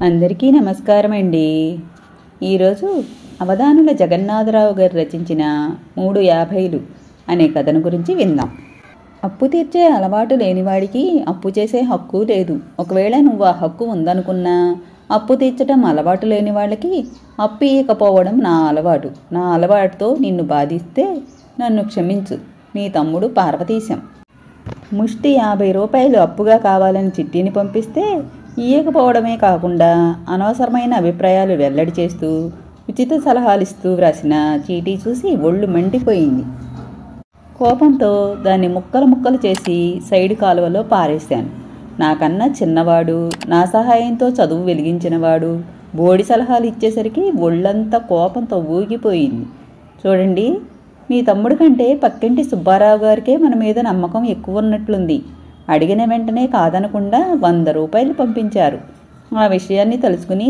అందరికీ నమస్కారం అండి. ఈరోజు అవధానుల జగన్నాథరావు గారు రచించిన 350 అనే కథను గురించి విందాం. అప్పు తీర్చే అలవాటు లేనివాడికి అప్పు చేసే హక్కు లేదు. ఒకవేళ నువ్వు ఆ హక్కు ఉందనుకున్నా అప్పు తీర్చడం అలవాటు లేని వాళ్ళకి అప్పు ఇవ్వకపోవడం నా అలవాటు. నా అలవాటుతో నిన్ను బాధిస్తే నన్ను క్షమించు. నీ తమ్ముడు పార్వతీశం. ముష్టి 50 రూపాయలు అప్పుగా కావాలని చిట్టిని పంపిస్తే ఇయ్యకపోవడమే కాకుండా అనవసరమైన అభిప్రాయాలు వెల్లడి చేస్తూ ఉచిత సలహాలిస్తూ వ్రాసిన చీటీ చూసి ఒళ్ళు మండిపోయింది. కోపంతో దాన్ని ముక్కలు ముక్కలు చేసి సైడ్ కాలువలో పారేశాను. నాకన్నా చిన్నవాడు, నా సహాయంతో చదువు వెలిగించినవాడు బోడి సలహాలు ఇచ్చేసరికి ఒళ్ళంతా కోపంతో ఊగిపోయింది. చూడండి, మీ తమ్ముడి కంటే పక్కింటి సుబ్బారావు గారికే మన మీద నమ్మకం ఎక్కువ ఉన్నట్లుంది. అడిగిన వెంటనే కాదనకుండా 100 రూపాయలు పంపించారు. ఆ విషయాన్ని తెలుసుకుని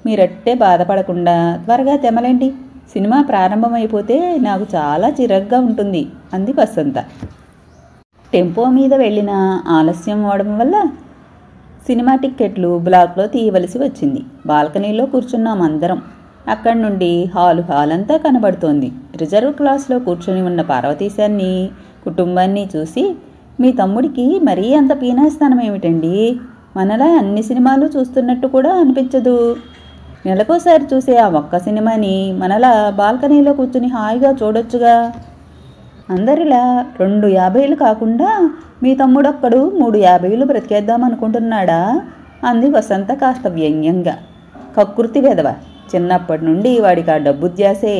మీరట్టే బాధపడకుండా త్వరగా తెమలండి. సినిమా ప్రారంభమైపోతే నాకు చాలా చిరాగ్గా ఉంటుంది అంది వసంత. టెంపో మీద వెళ్ళిన ఆలస్యం అవడం వల్ల సినిమా టిక్కెట్లు బ్లాక్లో తీయవలసి వచ్చింది. బాల్కనీలో కూర్చున్నాం అందరం. అక్కడి నుండి హాల్ అంతా కనబడుతోంది. రిజర్వ్ క్లాస్లో కూర్చొని ఉన్న పార్వతీశాన్ని కుటుంబాన్ని చూసి, మీ తమ్ముడికి మరీ అంత పీనాస్థానం ఏమిటండి? మనలా అన్ని సినిమాలు చూస్తున్నట్టు కూడా అనిపించదు. నెలకోసారి చూసే ఆ ఒక్క సినిమాని మనలా బాల్కనీలో కూర్చుని హాయిగా చూడొచ్చుగా. అందరిలా 250లు కాకుండా మీ తమ్ముడొక్కడు 350లు బ్రతికేద్దామనుకుంటున్నాడా అంది వసంత కాస్త వ్యంగ్యంగా. కకృతి వెధవ. చిన్నప్పటి నుండి వాడికి ఆ డబ్బు ధ్యాసే.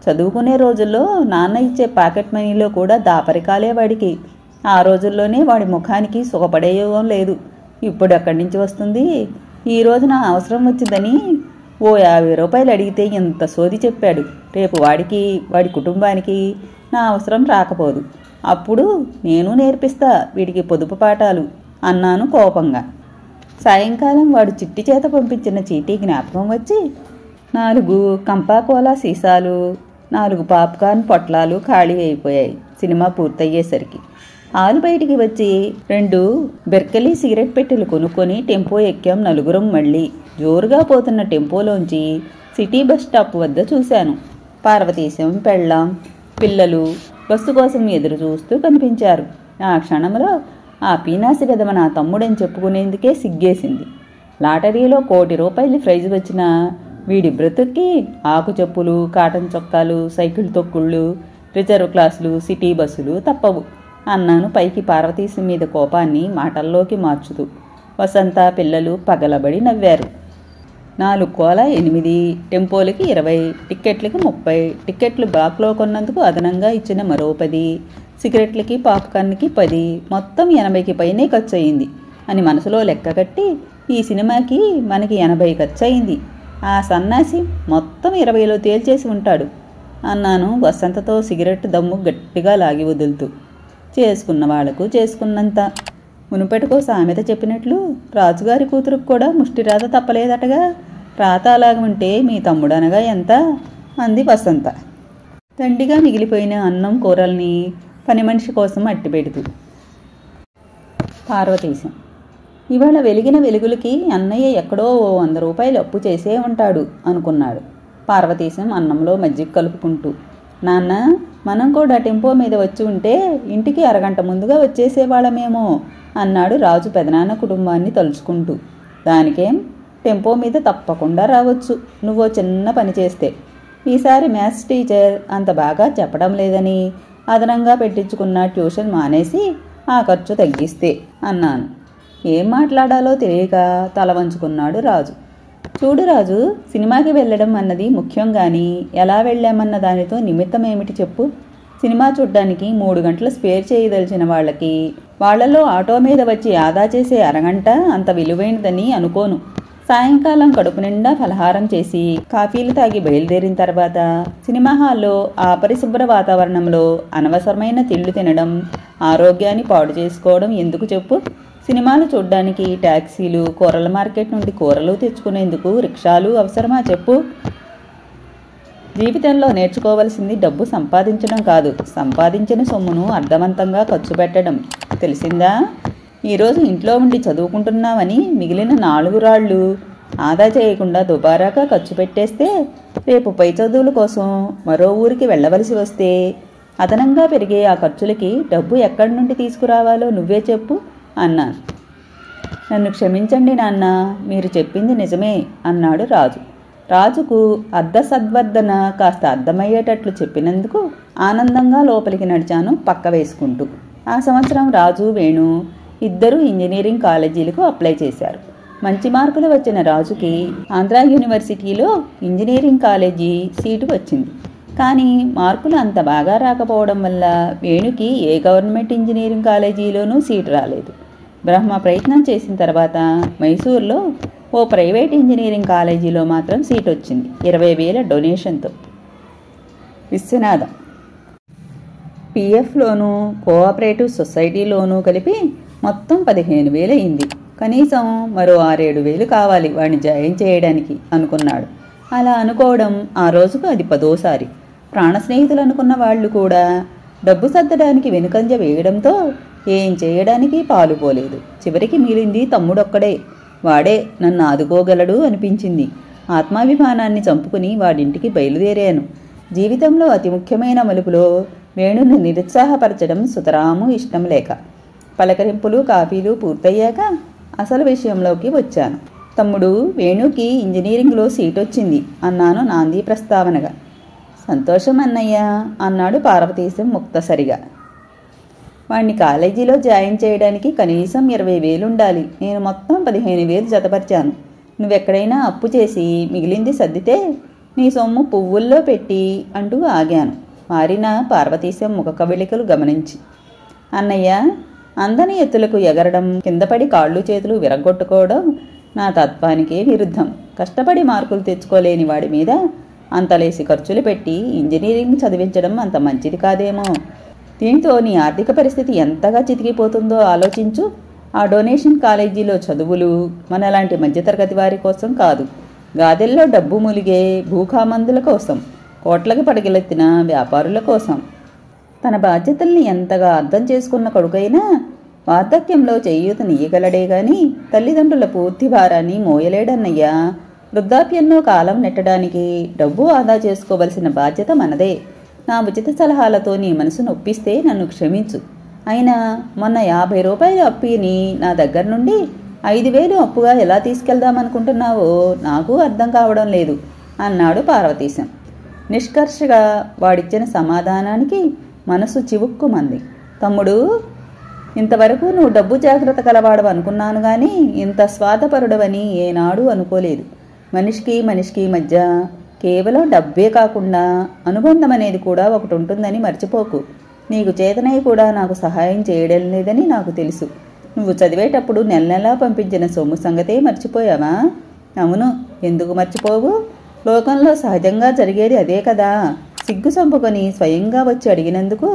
చదువుకునే రోజుల్లో నాన్న ఇచ్చే పాకెట్ మనీలో కూడా దాపరికాలే వాడికి. ఆ రోజుల్లోనే వాడి ముఖానికి సుఖపడేయం లేదు. ఇప్పుడు ఎక్కడి నుంచి వస్తుంది? ఈ రోజు నా అవసరం వచ్చిందని ఓ 50 రూపాయలు అడిగితే ఇంత సోది చెప్పాడు. రేపు వాడికి వాడి కుటుంబానికి నా అవసరం రాకపోదు. అప్పుడు నేను నేర్పిస్తా వీడికి పొదుపు పాఠాలు అన్నాను కోపంగా. సాయంకాలం వాడు చిట్టి చేత పంపించిన చీటీ జ్ఞాపకం వచ్చి 4 కంపాకోలా సీసాలు, 4 పాప్కార్న్ పొట్లాలు ఖాళీ అయిపోయాయి. సినిమా పూర్తయ్యేసరికి హాలు బయటికి వచ్చి 2 బెర్కెలీ సిగరెట్ పెట్టెలు కొనుక్కొని టెంపో ఎక్కాం నలుగురం. మళ్ళీ జోరుగా పోతున్న టెంపోలోంచి సిటీ బస్ స్టాప్ వద్ద చూశాను. పార్వతీశం, పెళ్ళాం, పిల్లలు బస్సు కోసం ఎదురు చూస్తూ కనిపించారు. ఆ క్షణంలో ఆ పీనాసి విధమ నా తమ్ముడని చెప్పుకునేందుకే సిగ్గేసింది. లాటరీలో 1 కోటి రూపాయలు ప్రైజ్ వచ్చిన వీడి బ్రతుక్కి ఆకు చెప్పులు, కాటన్ చొక్కాలు, సైకిల్ తొక్కుళ్ళు, రిజర్వ్ క్లాసులు, సిటీ బస్సులు తప్పవు అన్నాను పైకి పార్వతీశం మీద కోపాన్ని మాటల్లోకి మార్చుతూ. వసంత, పిల్లలు పగలబడి నవ్వారు. 4 కోలా 8, టెంపోలకి 20, టిక్కెట్లకి 30, టిక్కెట్లు బ్లాక్లో కొన్నందుకు అదనంగా ఇచ్చిన మరో 10, సిగరెట్లకి పాప్కార్న్కి 10, మొత్తం 80కి పైనే ఖర్చు అయింది అని మనసులో లెక్క కట్టి ఈ సినిమాకి మనకి 80 ఖర్చు అయింది. ఆ సన్నాసి మొత్తం 20లో తేల్చేసి ఉంటాడు అన్నాను వసంతతో సిగరెట్ దమ్ము గట్టిగా లాగి వదులుతూ. చేసుకున్న వాళ్లకు చేసుకున్నంత. మునుపెటుకో సామెత చెప్పినట్లు రాజుగారి కూతురుకు కూడా ముష్టి రాత తప్పలేదటగా. రాత అలాగుంటే మీ తమ్ముడనగా ఎంత అంది వసంత. తండిగా మిగిలిపోయిన అన్నం కూరల్ని పని మనిషి కోసం అట్టిపెడుతూ. పార్వతీశం, ఇవాళ వెలిగిన వెలుగులకి అన్నయ్య ఎక్కడో 100 రూపాయలు అప్పు చేసే ఉంటాడు అనుకున్నాడు. పార్వతీశం అన్నంలో మజ్జిగ కలుపుకుంటూ, నాన్న, మనం కూడా టెంపో మీద వచ్చి ఉంటే ఇంటికి అరగంట ముందుగా వచ్చేసేవాళ్ళమేమో అన్నాడు రాజు పెదనాన్న కుటుంబాన్ని తలుచుకుంటూ. దానికేం, టెంపో మీద తప్పకుండా రావచ్చు నువ్వో చిన్న పని చేస్తే. ఈసారి మ్యాథ్స్ టీచర్ అంత బాగా చెప్పడం లేదని అదనంగా పెట్టించుకున్న ట్యూషన్ మానేసి ఆ ఖర్చు తగ్గిస్తే అన్నాను. ఏం మాట్లాడాలో తెలియక తల వంచుకున్నాడు రాజు. చూడు రాజు, సినిమాకి వెళ్ళడం అన్నది ముఖ్యం గాని ఎలా వెళ్ళామన్న దానితో నిమిత్తం ఏమిటి చెప్పు? సినిమా చూడ్డానికి 3 గంటలు స్పేర్ చేయదలిచిన వాళ్ళకి వాళ్లలో ఆటో మీద వచ్చి ఆదా చేసే అరగంట అంత విలువైనదని అనుకోను. సాయంకాలం కడుపు నిండా ఫలహారం చేసి కాఫీలు తాగి బయలుదేరిన తర్వాత సినిమా హాల్లో ఆ పరిశుభ్ర వాతావరణంలో అనవసరమైన తిళ్ళు తినడం, ఆరోగ్యాన్ని పాడు చేసుకోవడం ఎందుకు చెప్పు? సినిమాలు చూడ్డానికి ట్యాక్సీలు, కూరల మార్కెట్ నుండి కూరలు తెచ్చుకునేందుకు రిక్షాలు అవసరమా చెప్పు? జీవితంలో నేర్చుకోవలసింది డబ్బు సంపాదించడం కాదు, సంపాదించిన సొమ్మును అర్థవంతంగా ఖర్చు పెట్టడం. తెలిసిందా? ఈరోజు ఇంట్లో ఉండి చదువుకుంటున్నావని మిగిలిన 4 రాళ్ళు ఆదా చేయకుండా దుబారాగా ఖర్చు పెట్టేస్తే రేపు పై చదువుల కోసం మరో ఊరికి వెళ్ళవలసి వస్తే అదనంగా పెరిగే ఆ ఖర్చులకి డబ్బు ఎక్కడి నుండి తీసుకురావాలో నువ్వే చెప్పు అన్నాను. నన్ను క్షమించండి నాన్న, మీరు చెప్పింది నిజమే అన్నాడు రాజు. రాజుకు అర్ధసద్వర్ధన కాస్త అర్థమయ్యేటట్లు చెప్పినందుకు ఆనందంగా లోపలికి నడిచాను పక్క వేసుకుంటూ. ఆ సంవత్సరం రాజు, వేణు ఇద్దరూ ఇంజనీరింగ్ కాలేజీలకు అప్లై చేశారు. మంచి మార్కులు వచ్చిన రాజుకి ఆంధ్రా యూనివర్సిటీలో ఇంజనీరింగ్ కాలేజీ సీటు వచ్చింది. కానీ మార్కులు అంత బాగా రాకపోవడం వల్ల వేణుకి ఏ గవర్నమెంట్ ఇంజనీరింగ్ కాలేజీలోనూ సీటు రాలేదు. బ్రహ్మ ప్రయత్నం చేసిన తర్వాత మైసూర్లో ఓ ప్రైవేట్ ఇంజనీరింగ్ కాలేజీలో మాత్రం సీట్ వచ్చింది, 20,000 డొనేషన్తో. విశ్వనాథం పిఎఫ్లోనూ కోఆపరేటివ్ సొసైటీలోనూ కలిపి మొత్తం 15,000 అయింది. కనీసం మరో 6-7 కావాలి వాడిని జాయిన్ చేయడానికి అనుకున్నాడు. అలా అనుకోవడం ఆ రోజుకు అది 10వ. ప్రాణ స్నేహితులు అనుకున్న వాళ్ళు కూడా డబ్బు సర్దడానికి వెనుకంజ వేయడంతో ఏం చేయడానికి పాలుపోలేదు. చివరికి మిగిలింది తమ్ముడొక్కడే. వాడే నన్ను ఆదుకోగలడు అనిపించింది. ఆత్మాభిమానాన్ని చంపుకుని వాడింటికి బయలుదేరాను. జీవితంలో అతి ముఖ్యమైన మలుపులో వేణుని నిరుత్సాహపరచడం సుతరాము ఇష్టం లేక పలకరింపులు కాఫీలు పూర్తయ్యాక అసలు విషయంలోకి వచ్చాను. తమ్ముడు, వేణుకి ఇంజనీరింగ్లో సీట్ వచ్చింది అన్నాను నాంది ప్రస్తావనగా. సంతోషం అన్నయ్య అన్నాడు పార్వతీశం ముక్తసరిగా. వాణ్ణి కాలేజీలో జాయిన్ చేయడానికి కనీసం 20,000 ఉండాలి. నేను మొత్తం 15,000 జతపరిచాను. నువ్వెక్కడైనా అప్పు చేసి మిగిలింది సర్దితే నీ సొమ్ము పువ్వుల్లో పెట్టి అంటూ ఆగాను, మారిన పార్వతీశం ముఖ కవళికలు గమనించి. అన్నయ్య, అందని ఎత్తులకు ఎగరడం, కిందపడి కాళ్ళు చేతులు విరగొట్టుకోవడం నా తత్వానికే విరుద్ధం. కష్టపడి మార్కులు తెచ్చుకోలేని వాడి మీద అంతలేసి ఖర్చులు పెట్టి ఇంజనీరింగ్ చదివించడం అంత మంచిది కాదేమో. దీంతో నీ ఆర్థిక పరిస్థితి ఎంతగా చితికిపోతుందో ఆలోచించు. ఆ డొనేషన్ కాలేజీలో చదువులు మనలాంటి మధ్యతరగతి వారి కోసం కాదు, గాదెల్లో డబ్బు ములిగే భూకామందుల కోసం, కోట్లకి పడగలెత్తిన వ్యాపారుల కోసం. తన బాధ్యతల్ని ఎంతగా అర్థం చేసుకున్న కొడుకైనా వార్ధక్యంలో చేయూతనియ్యగలడే గాని తల్లిదండ్రుల పూర్తి భారాన్ని మోయలేడన్నయ్యా. వృద్ధాప్యంలో కాలం నెట్టడానికి డబ్బు ఆదా చేసుకోవలసిన బాధ్యత మనదే. నా ఉచిత సలహాలతో నీ మనసు నొప్పిస్తే నన్ను క్షమించు. అయినా మొన్న 50 రూపాయల అప్పుని నా దగ్గర నుండి 5,000 అప్పుగా ఎలా తీసుకెళ్దామనుకుంటున్నావో నాకు అర్థం కావడం లేదు అన్నాడు పార్వతీశం. నిష్కర్షగా వాడిచ్చిన సమాధానానికి మనసు చివుక్కుమంది. తమ్ముడు, ఇంతవరకు నువ్వు డబ్బు జాగ్రత్త కలవాడవు అనుకున్నాను కానీ ఇంత స్వార్థపరుడవని ఏనాడు అనుకోలేదు. మనిషికి మధ్య కేవలం డబ్బే కాకుండా అనుబంధం అనేది కూడా ఒకటి ఉంటుందని మర్చిపోకు. నీకు చేతనై కూడా నాకు సహాయం చేయడం లేదని నాకు తెలుసు. నువ్వు చదివేటప్పుడు నెల పంపించిన సొమ్ము సంగతే మర్చిపోయావా? అవును, ఎందుకు మర్చిపోవు? లోకంలో సహజంగా జరిగేది అదే కదా. సిగ్గు చంపుకొని స్వయంగా వచ్చి అడిగినందుకు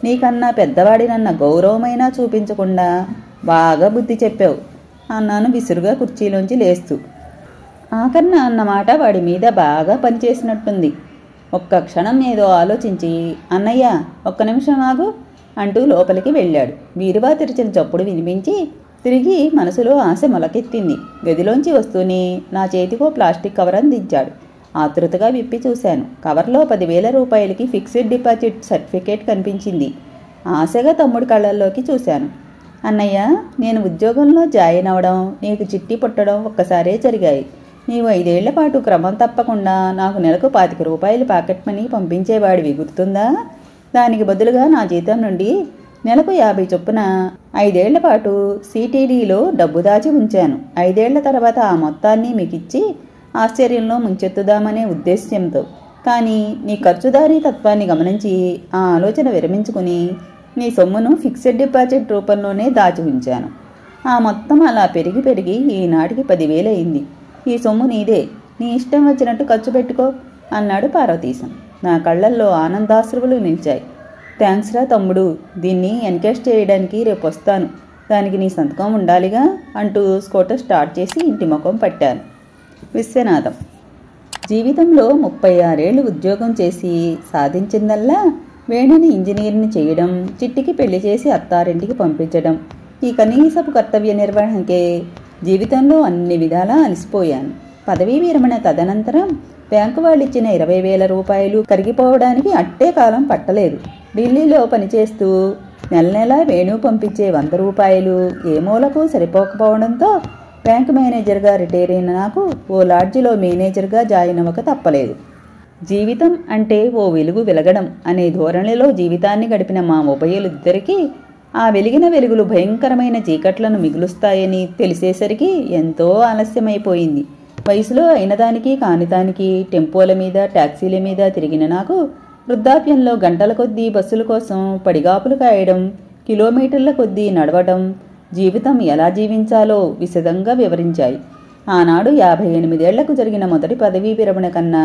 నీకన్నా పెద్దవాడినన్న గౌరవమైనా చూపించకుండా బాగా బుద్ధి చెప్పావు అన్నాను విసురుగా కుర్చీలోంచి లేస్తూ. ఆకర్ణ అన్నమాట వాడి మీద బాగా పనిచేసినట్టుంది. ఒక్క క్షణం ఏదో ఆలోచించి, అన్నయ్య ఒక్క నిమిషం ఆగు అంటూ లోపలికి వెళ్ళాడు. బీరువా తెరిచిన చప్పుడు వినిపించి తిరిగి మనసులో ఆశ మొలకెత్తింది. గదిలోంచి వస్తూనే నా చేతికో ప్లాస్టిక్ కవర్ అందించాడు. ఆతృతగా విప్పి చూశాను. కవర్లో 10,000 రూపాయలకి ఫిక్స్డ్ డిపాజిట్ సర్టిఫికేట్ కనిపించింది. ఆశగా తమ్ముడి కళ్ళల్లోకి చూశాను. అన్నయ్య, నేను ఉద్యోగంలో జాయిన్ అవడం, నీకు చిట్టి పుట్టడం ఒక్కసారే జరిగాయి. నీవు 5 ఏళ్ల పాటు క్రమం తప్పకుండా నాకు నెలకు 25 రూపాయలు పాకెట్ మనీ పంపించేవాడివి, గుర్తుందా? దానికి బదులుగా నా జీతం నుండి నెలకు 50 చొప్పున 5 ఏళ్ల పాటు సిటీడీలో డబ్బు దాచి ఉంచాను. 5 ఏళ్ల తర్వాత ఆ మొత్తాన్ని మీకిచ్చి ఆశ్చర్యంలో ముంచెత్తుదామనే ఉద్దేశ్యంతో. కానీ నీ ఖర్చుదారీ తత్వాన్ని గమనించి ఆ ఆలోచన విరమించుకుని నీ సొమ్మును ఫిక్స్డ్ డిపాజిట్ రూపంలోనే దాచి ఉంచాను. ఆ మొత్తం అలా పెరిగి ఈనాటికి 10,000 అయింది. ఈ సొమ్ము నీదే, నీ ఇష్టం వచ్చినట్టు ఖర్చు పెట్టుకో అన్నాడు పార్వతీశం. నా కళ్ళల్లో ఆనందాశ్రువులు నిలిచాయి. థ్యాంక్స్ రా తమ్ముడు, దీన్ని ఎన్కేష్ చేయడానికి రేపు వస్తాను, దానికి నీ సంతకం ఉండాలిగా అంటూ స్కూటర్ స్టార్ట్ చేసి ఇంటి ముఖం పట్టాను. విశ్వనాథం జీవితంలో 36 ఏళ్లు ఉద్యోగం చేసి సాధించిందల్లా వేణుని ఇంజనీర్ని చేయడం, చిట్టికి పెళ్లి చేసి అత్తారింటికి పంపించడం. ఈ కనీసపు కర్తవ్య నిర్వహణకే జీవితంలో అన్ని విధాలా అలసిపోయాను. పదవీ విరమణ తదనంతరం బ్యాంకు వాళ్ళిచ్చిన 20,000 రూపాయలు కరిగిపోవడానికి అట్టే కాలం పట్టలేదు. ఢిల్లీలో పనిచేస్తూ నెల నెలా వేణు పంపించే 100 రూపాయలు ఏ మూలకు సరిపోకపోవడంతో బ్యాంకు మేనేజర్గా రిటైర్ అయిన నాకు ఓ లాడ్జిలో మేనేజర్గా జాయిన్ అవ్వక తప్పలేదు. జీవితం అంటే ఓ వెలుగు వెలగడం అనే ధోరణిలో జీవితాన్ని గడిపిన మా ఉభయులిద్దరికీ ఆ వెలిగిన వెలుగులు భయంకరమైన చీకట్లను మిగులుస్తాయని తెలిసేసరికి ఎంతో ఆలస్యమైపోయింది. వయసులో అయినదానికి కానిదానికి టెంపోల మీద టాక్సీల మీద తిరిగిన నాకు వృద్ధాప్యంలో గంటల కొద్దీ బస్సుల కోసం పడిగాపులు కాయడం, కిలోమీటర్ల కొద్దీ నడవడం జీవితం ఎలా జీవించాలో విశదంగా వివరించాయి. ఆనాడు 58 ఏళ్లకు జరిగిన మొదటి పదవీ విరమణ కన్నా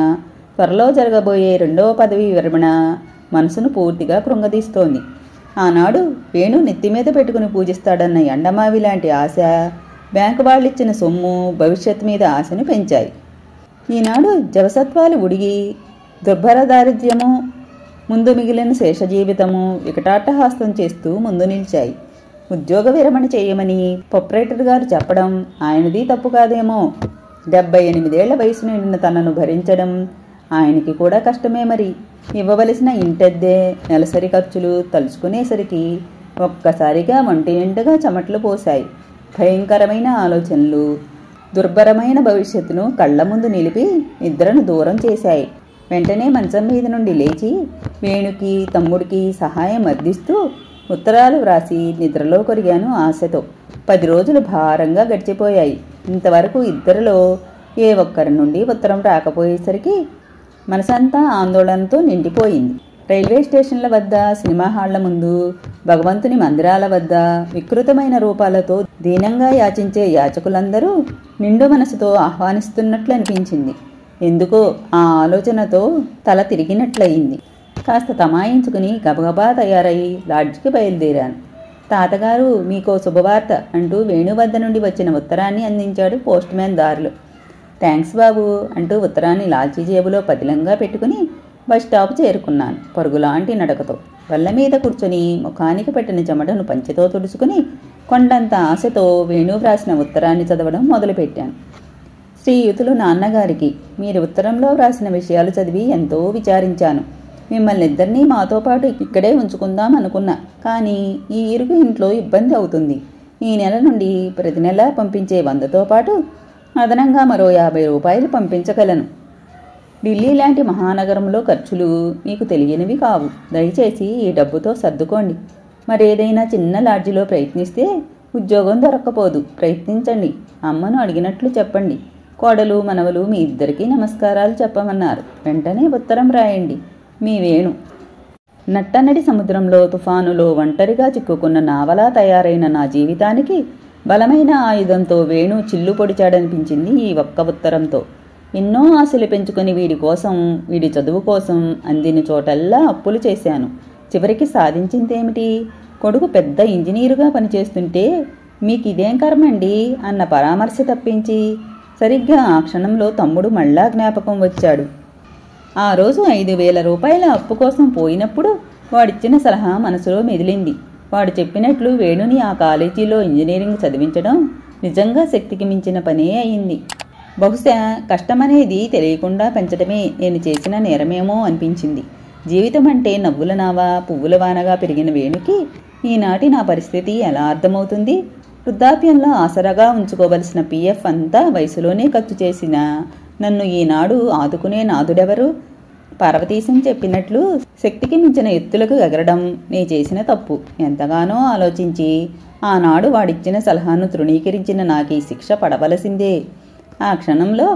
త్వరలో జరగబోయే రెండవ పదవీ విరమణ మనసును పూర్తిగా కృంగదీస్తోంది. ఆనాడు వేణు నెత్తిమీద పెట్టుకుని పూజిస్తాడన్న ఎండమావి లాంటి ఆశ, బ్యాంకు వాళ్ళిచ్చిన సొమ్ము భవిష్యత్తు మీద ఆశను పెంచాయి. ఈనాడు జవసత్వాలు ఉడిగి దుర్భర దారిద్ర్యము ముందు మిగిలిన శేష జీవితము వికటాట్టహాస్తం చేస్తూ ముందు నిలిచాయి. ఉద్యోగ విరమణ చేయమని ప్రొపరేటర్ గారు చెప్పడం ఆయనది తప్పు కాదేమో. 78 ఏళ్ల వయసు నిండిన తనను భరించడం ఆయనకి కూడా కష్టమే మరి. ఇవ్వవలసిన ఇంటెద్దే నెలసరి ఖర్చులు తలుచుకునేసరికి ఒక్కసారిగా ఒంటి నిండుగా చెమట్లు పోశాయి. భయంకరమైన ఆలోచనలు దుర్భరమైన భవిష్యత్తును కళ్ల ముందు నిలిపి నిద్రను దూరం చేశాయి. వెంటనే మంచం మీద నుండి లేచి వేణుకి తమ్ముడికి సహాయం అందిస్తూ ఉత్తరాలు వ్రాసి నిద్రలో కొరిగాను ఆశతో. 10 రోజులు భారంగా గడిచిపోయాయి. ఇంతవరకు ఇద్దరిలో ఏ ఒక్కరి నుండి ఉత్తరం రాకపోయేసరికి మనసంతా ఆందోళనతో నిండిపోయింది. రైల్వే స్టేషన్ల వద్ద, సినిమా హాళ్ల ముందు, భగవంతుని మందిరాల వద్ద వికృతమైన రూపాలతో దీనంగా యాచించే యాచకులందరూ నిండు మనసుతో ఆహ్వానిస్తున్నట్లు అనిపించింది. ఎందుకో ఆ ఆలోచనతో తల తిరిగినట్లయింది. కాస్త తమాయించుకుని గబగబా తయారై లాడ్జికి బయలుదేరాను. తాతగారు మీకో శుభవార్త అంటూ వేణు వద్ద నుండి వచ్చిన ఉత్తరాన్ని అందించాడు పోస్ట్ మ్యాన్ దారిలో. థ్యాంక్స్ బాబు అంటూ ఉత్తరాన్ని లాల్చీ జేబులో పదిలంగా పెట్టుకుని బస్ స్టాప్ చేరుకున్నాను. పరుగులాంటి నడకతో బల్ల మీద కూర్చొని ముఖానికి పెట్టిన చెమటను పంచెతో తుడుచుకుని కొండంత ఆశతో వేణు వ్రాసిన ఉత్తరాన్ని చదవడం మొదలుపెట్టాను. శ్రీయుతులు నాన్నగారికి మీరు ఉత్తరంలో వ్రాసిన విషయాలు చదివి ఎంతో విచారించాను. మిమ్మల్ని ఇద్దరినీ మాతో పాటు ఇక్కడే ఉంచుకుందాం అనుకున్నా. కానీ ఈ ఇరుగు ఇంట్లో ఇబ్బంది అవుతుంది. ఈ నెల నుండి ప్రతి నెల పంపించే 100తో పాటు అదనంగా మరో 50 రూపాయలు పంపించగలను. ఢిల్లీ లాంటి మహానగరంలో ఖర్చులు మీకు తెలియనివి కావు. దయచేసి ఈ డబ్బుతో సర్దుకోండి. మరేదైనా చిన్న లాడ్జిలో ప్రయత్నిస్తే ఉద్యోగం దొరక్కపోదు. ప్రయత్నించండి. అమ్మను అడిగినట్లు చెప్పండి. కోడలు మనవలు మీ ఇద్దరికీ నమస్కారాలు చెప్పమన్నారు. వెంటనే ఉత్తరం రాయండి. మీ వేణు. నట్టనడి సముద్రంలో తుఫానులో ఒంటరిగా చిక్కుకున్న నావలా తయారైన నా జీవితానికి బలమైన ఆయుధంతో వేణు చిల్లు పొడిచాడనిపించింది ఈ ఒక్క ఉత్తరంతో. ఎన్నో ఆశలు పెంచుకుని వీడి కోసం, వీడి చదువు కోసం అందిన చోటల్లా అప్పులు చేశాను. చివరికి సాధించిందేమిటి? కొడుకు పెద్ద ఇంజనీరుగా పనిచేస్తుంటే మీకిదేం కర్మండి అన్న పరామర్శ తప్పించి సరిగ్గా ఆ క్షణంలో తమ్ముడు మళ్ళా జ్ఞాపకం వచ్చాడు. ఆ రోజు 5,000 రూపాయల అప్పు కోసం పోయినప్పుడు వాడిచ్చిన సలహా మనసులో మెదిలింది. వాడు చెప్పినట్లు వేణుని ఆ కాలేజీలో ఇంజనీరింగ్ చదివించడం నిజంగా శక్తికి మించిన పనే అయింది. బహుశా కష్టమనేది తెలియకుండా పెంచడమే నేను చేసిన నేరమేమో అనిపించింది. జీవితం అంటే నవ్వుల నావా పువ్వుల వానగా పెరిగిన వేణుకి ఈనాటి నా పరిస్థితి ఎలా అర్థమవుతుంది? వృద్ధాప్యంలో ఆసరాగా ఉంచుకోవలసిన PF అంతా వయసులోనే ఖర్చు చేసిన నన్ను ఈనాడు ఆదుకునే నాదుడెవరు? పార్వతీశం చెప్పినట్లు శక్తికి మించిన ఎత్తులకు ఎగరడం నే చేసిన తప్పు. ఎంతగానో ఆలోచించి ఆనాడు వాడిచ్చిన సలహాను తృణీకరించిన నాకీ శిక్ష పడవలసిందే. ఆ క్షణంలో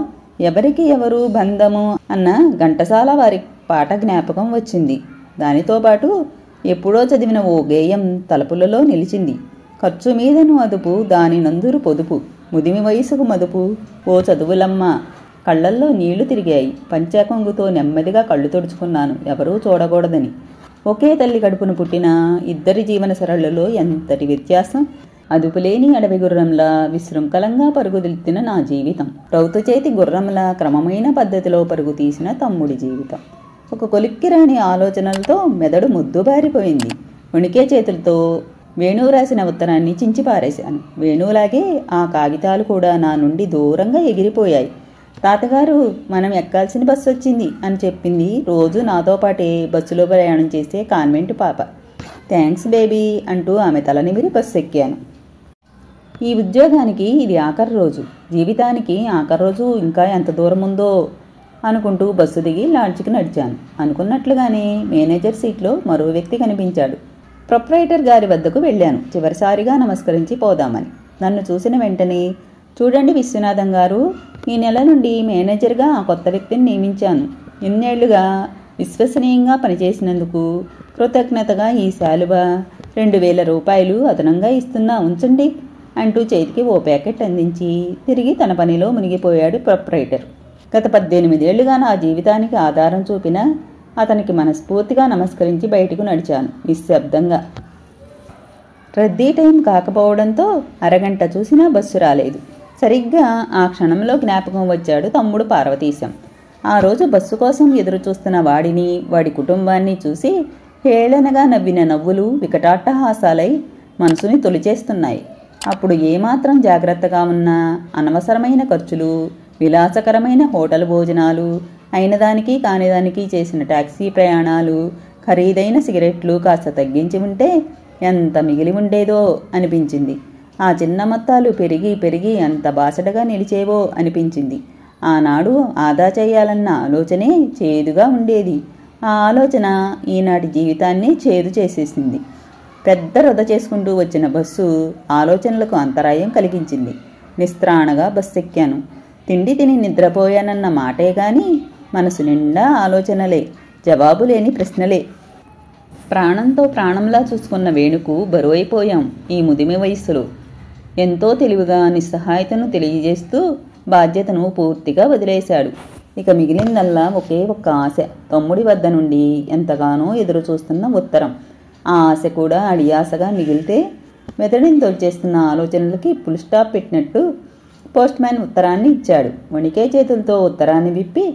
ఎవరికి ఎవరు బంధము అన్న ఘంటసాల వారి పాట జ్ఞాపకం వచ్చింది. దానితో పాటు ఎప్పుడో చదివిన ఓ గేయం తలుపులలో నిలిచింది. ఖర్చు మీదను అదుపు దాని నందురు పొదుపు, ముదిమి వయసుకు మదుపు ఓ చదువులమ్మ. కళ్లల్లో నీళ్లు తిరిగాయి. పంచాకొంగుతో నెమ్మదిగా కళ్ళు తుడుచుకున్నాను, ఎవరూ చూడకూడదని. ఒకే తల్లి కడుపును పుట్టిన ఇద్దరి జీవన సరళులో ఎంతటి వ్యత్యాసం! అదుపులేని అడవి గుర్రంలా విశృంఖలంగా పరుగుదిల్తిన నా జీవితం, రౌతు చేతి గుర్రంలా క్రమమైన పద్ధతిలో పరుగు తీసిన తమ్ముడి జీవితం. ఒక కొలిక్కిరాని ఆలోచనలతో మెదడు ముద్దుబారిపోయింది. వణికే చేతులతో వేణు రాసిన ఉత్తరాన్ని చించి పారేశాను. వేణులాగే ఆ కాగితాలు కూడా నా నుండి దూరంగా ఎగిరిపోయాయి. తాతగారు, మనం ఎక్కాల్సిన బస్సు వచ్చింది అని చెప్పింది రోజు నాతో పాటే బస్సులో ప్రయాణం చేసే కాన్వెంట్ పాప. థ్యాంక్స్ బేబీ అంటూ ఆమె తల నిమిరి బస్సు ఎక్కాను. ఈ ఉద్యోగానికి ఇది ఆఖరి రోజు, జీవితానికి ఆఖరి రోజు ఇంకా ఎంత దూరం ఉందో అనుకుంటూ బస్సు దిగి లాడ్జికి నడిచాను. అనుకున్నట్లుగానే మేనేజర్ సీట్లో మరో వ్యక్తి కనిపించాడు. ప్రొప్రైటర్ గారి వద్దకు వెళ్ళాను, చివరిసారిగా నమస్కరించి పోదామని. నన్ను చూసిన వెంటనే, చూడండి విశ్వనాథం గారు, ఈ నెల నుండి మేనేజర్గా ఆ కొత్త వ్యక్తిని నియమించాను. ఇన్నేళ్లుగా విశ్వసనీయంగా పనిచేసినందుకు కృతజ్ఞతగా ఈ శాలువ 2000 రూపాయలు అదనంగా ఇస్తున్నా, ఉంచండి అంటూ చేతికి ఓ ప్యాకెట్ అందించి తిరిగి తన పనిలో మునిగిపోయాడు ప్రొప్రైటర్. గత 18 ఏళ్లుగా నా జీవితానికి ఆధారం చూపిన అతనికి మనస్ఫూర్తిగా నమస్కరించి బయటకు నడిచాను నిశ్శబ్దంగా. రద్దీ టైం కాకపోవడంతో అరగంట చూసినా బస్సు రాలేదు. సరిగ్గా ఆ క్షణంలో జ్ఞాపకం వచ్చాడు తమ్ముడు పార్వతీశం. ఆ రోజు బస్సు కోసం ఎదురు చూస్తున్న వాడిని, వాడి కుటుంబాన్ని చూసి హేళనగా నవ్విన నవ్వులు వికటాట్టహాసాలై మనసుని తొలిచేస్తున్నాయి. అప్పుడు ఏమాత్రం జాగ్రత్తగా ఉన్నా అనవసరమైన ఖర్చులు, విలాసకరమైన హోటల్ భోజనాలు, అయినదానికి కానిదానికి చేసిన టాక్సీ ప్రయాణాలు, ఖరీదైన సిగరెట్లు కాస్త తగ్గించి ఉంటే ఎంత మిగిలి ఉండేదో అనిపించింది. ఆ చిన్న మొత్తాలు పెరిగి పెరిగి ఎంత బాసటగా నిలిచేవో అనిపించింది. ఆనాడు ఆదా చేయాలన్న ఆలోచనే చేదుగా ఉండేది. ఆ ఆలోచన ఈనాటి జీవితాన్ని చేదు చేసేసింది. పెద్ద వృధ చేసుకుంటూ వచ్చిన బస్సు ఆలోచనలకు అంతరాయం కలిగించింది. నిస్త్రాణగా బస్సు ఎక్కాను. తిండి తిని నిద్రపోయానన్న మాటే గాని మనసు నిండా ఆలోచనలే, జవాబు లేని ప్రశ్నలే. ప్రాణంతో ప్రాణంలా చూసుకున్న వేణుకు బరువైపోయాం ఈ ముదిమి వయస్సులో. ఎంతో తెలివిగా నిస్సహాయతను తెలియజేస్తూ బాధ్యతను పూర్తిగా వదిలేశాడు. ఇక మిగిలిందల్లా ఒకే ఒక్క ఆశ, తమ్ముడి వద్ద నుండి ఎంతగానో ఎదురు చూస్తున్న ఉత్తరం. ఆ ఆశ కూడా అడియాసగా మిగిలితే మెదడిని తోల్చేస్తున్న ఆలోచనలకి ఫుల్ స్టాప్ పెట్టినట్టు పోస్ట్ మ్యాన్ ఉత్తరాన్ని ఇచ్చాడు. వణికే చేతులతో ఉత్తరాన్ని విప్పి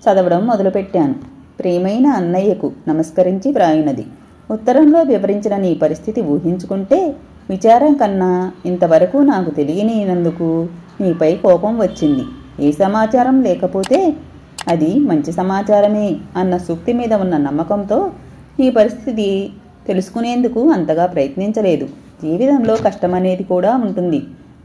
చదవడం మొదలుపెట్టాను. ప్రియమైన అన్నయ్యకు నమస్కరించి వ్రాయినది. ఉత్తరంలో వివరించిన నీ పరిస్థితి ఊహించుకుంటే విచారం కన్నా ఇంతవరకు నాకు తెలియనినందుకు నీపై కోపం వచ్చింది. ఏ సమాచారం లేకపోతే అది మంచి సమాచారమే అన్న సూక్తి మీద ఉన్న నమ్మకంతో నీ పరిస్థితి తెలుసుకునేందుకు అంతగా ప్రయత్నించలేదు. జీవితంలో కష్టమనేది కూడా ఉంటుంది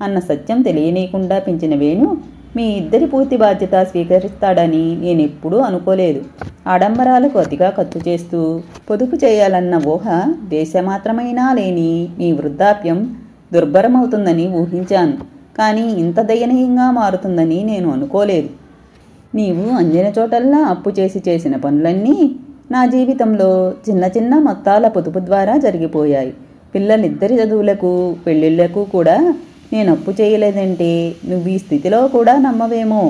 అన్న సత్యం తెలియనీయకుండా పెంచిన వేణు మీ ఇద్దరి పూర్తి బాధ్యత స్వీకరిస్తాడని నేనెప్పుడూ అనుకోలేదు. ఆడంబరాలకు అతిగా ఖర్చు చేస్తూ పొదుపు చేయాలన్న ఊహ దేశమాత్రమైనా లేని నీ వృద్ధాప్యం దుర్భరమవుతుందని ఊహించాను. కానీ ఇంత దయనీయంగా మారుతుందని నేను అనుకోలేదు. నీవు అందిన చోటల్లా అప్పు చేసి చేసిన పనులన్నీ నా జీవితంలో చిన్న చిన్న మొత్తాల పొదుపు ద్వారా జరిగిపోయాయి. పిల్లలిద్దరి చదువులకు, పెళ్ళిళ్లకు కూడా నేను అప్పు చేయలేదంటే నువ్వు ఈ స్థితిలో కూడా నమ్మవేమో.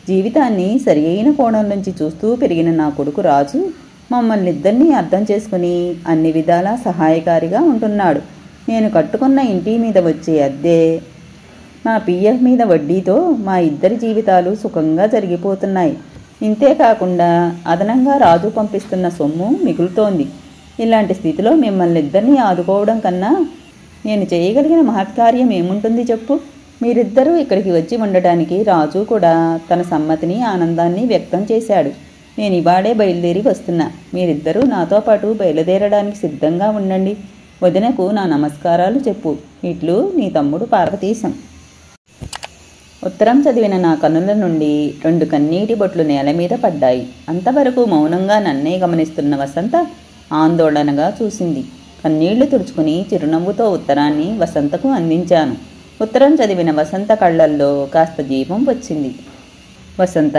జీవితాన్ని సరి అయిన కోణం నుంచి చూస్తూ పెరిగిన నా కొడుకు రాజు మమ్మల్ని ఇద్దరినీ అర్థం చేసుకుని అన్ని విధాలా సహాయకారిగా ఉంటున్నాడు. నేను కట్టుకున్న ఇంటి మీద వచ్చే అద్దె, నా పిఎఫ్ మీద వడ్డీతో మా ఇద్దరి జీవితాలు సుఖంగా జరిగిపోతున్నాయి. ఇంతేకాకుండా అదనంగా రాజు పంపిస్తున్న సొమ్ము మిగులుతోంది. ఇలాంటి స్థితిలో మిమ్మల్ని ఇద్దరినీ ఆదుకోవడం కన్నా నేను చేయగలిగిన మహత్కార్యం ఏముంటుంది చెప్పు. మీరిద్దరూ ఇక్కడికి వచ్చి ఉండటానికి రాజు కూడా తన సమ్మతిని, ఆనందాన్ని వ్యక్తం చేశాడు. నేను ఇవాడే బయలుదేరి వస్తున్నా. మీరిద్దరూ నాతో పాటు బయలుదేరడానికి సిద్ధంగా ఉండండి. వదినకు నా నమస్కారాలు చెప్పు. ఇట్లు నీ తమ్ముడు పార్వతీశం. ఉత్తరం చదివిన నా కన్నుల నుండి 2 కన్నీటి బొట్లు నేల మీద పడ్డాయి. అంతవరకు మౌనంగా నన్నే గమనిస్తున్న వసంత ఆందోళనగా చూసింది. కన్నీళ్లు తుడుచుకుని చిరునవ్వుతో ఉత్తరాన్ని వసంతకు అందించాను. ఉత్తరం చదివిన వసంత కళ్ళల్లో కాస్త జీవం వచ్చింది. వసంత,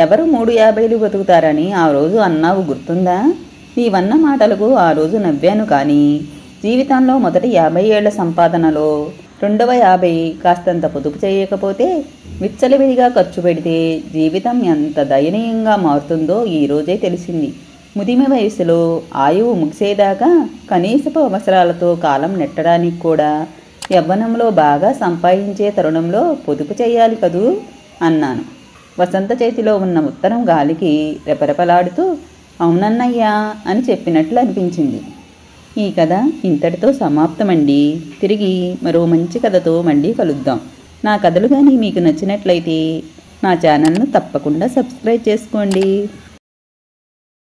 ఎవరు 350 బతుకుతారని ఆ రోజు అన్నావు గుర్తుందా? నీవన్న మాటలకు ఆ రోజు నవ్వాను. కానీ జీవితంలో మొదటి 50 ఏళ్ల సంపాదనలో రెండవ 50 కాస్తంత పొదుపు చేయకపోతే, విచ్చలవిడిగా ఖర్చు పెడితే జీవితం ఎంత దయనీయంగా మారుతుందో ఈరోజే తెలిసింది. ముదిమి వయసులో ఆయువు ముగిసేదాకా కనీసపు అవసరాలతో కాలం నెట్టడానికి కూడా యవ్వనంలో బాగా సంపాదించే తరుణంలో పొదుపు చేయాలి కదూ అన్నాను. వసంత చేతిలో ఉన్న ఉత్తరం గాలికి రెపరెపలాడుతూ అవునన్నయ్యా అని చెప్పినట్లు అనిపించింది. ఈ కథ ఇంతటితో సమాప్తమండి. తిరిగి మరో మంచి కథతో మళ్ళీ కలుద్దాం. నా కథలు కానీ మీకు నచ్చినట్లయితే నా ఛానల్ను తప్పకుండా సబ్స్క్రైబ్ చేసుకోండి.